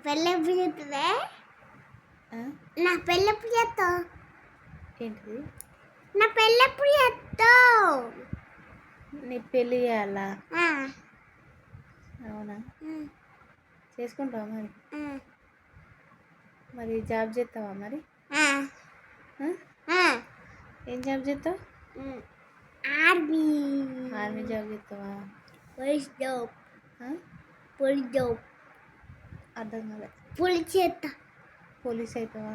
పెళ్ళెప్పుడు చేస్తుందే ఆ? నా పెళ్ళెప్పుడు చేస్తావు ఏంటిది నా పెళ్ళెప్పుడు చేస్తావు నీ పెళ్ళి చేయాలా అవునా చేసుకుంటావా మరి మరి జాబ్ చేస్తావా మరి ఆ? ఏం జాబ్ చేస్తావు ఆర్మీ ఆర్మీ జాబ్ చేస్తావా పోలీస్ జాబ్ ఆ? పోలీస్ జాబ్ అర్థం కాలే పోలీస్ చేస్తా పోలీస్ అవుతావా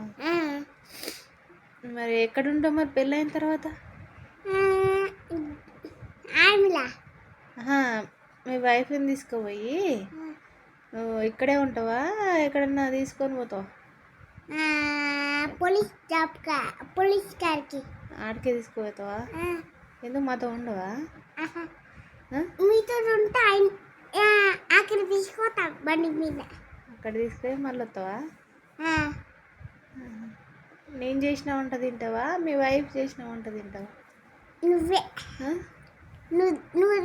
మరి ఎక్కడ ఉంటావు మరి పెళ్ళి అయిన తర్వాత ఆర్మీలా ఆహా, మీ వైఫ్ని తీసుకుపోయి నువ్వు ఇక్కడే ఉంటావా ఎక్కడన్నా తీసుకొని పోతావా పోలీస్ జాబ్ పోలీస్ గారికి ఆడికే తీసుకుపోతావా ఎందుకు మాతో ఉండవా ఆ? మీతో ఉంటే అక్కడ తీసుకోతాం బండి మీద అక్కడ తీసుకొని మళ్ళీ వస్తావా నేను చేసిన వంట తింటావా మీ వైఫ్ చేసిన వంట తింటావా నువ్వే ఆ? నువ్వు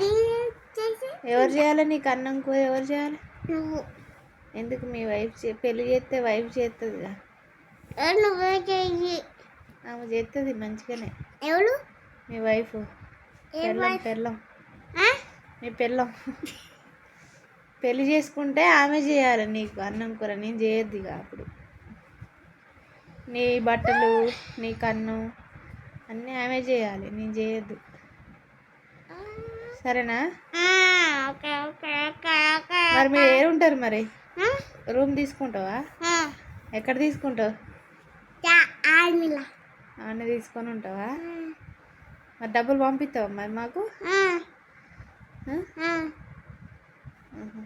చేసి ఎవరు చేయాలి నీకు అన్నం కూర ఎవరు చేయాలి నువ్వు ఎందుకు మీ వైఫ్ పెళ్ళి చేస్తే వైఫ్ చేస్తుందిగా నువ్వే చెయ్యి ఆమె చేస్తుంది మంచిగానే ఎవరు మీ వైఫ్ పెళ్ళం పెళ్ళం మీ పెళ్ళం పెళ్ళి చేసుకుంటే ఆమె చేయాలి నీకు అన్నం కూర నేను చేయొద్దు ఇక అప్పుడు నీ బట్టలు నీ కన్ను అన్నీ ఆమె చేయాలి నేను చేయొద్దు సరేనా ఓకే ఓకే ఓకే ఓకే మరి మీరు ఏడుంటారు మరి రూమ్ తీసుకుంటావా ఎక్కడ తీసుకుంటావు ఆర్మీలా ఆమె తీసుకొని ఉంటావా మరి డబ్బులు పంపిస్తావా మరి మాకు ఆహా.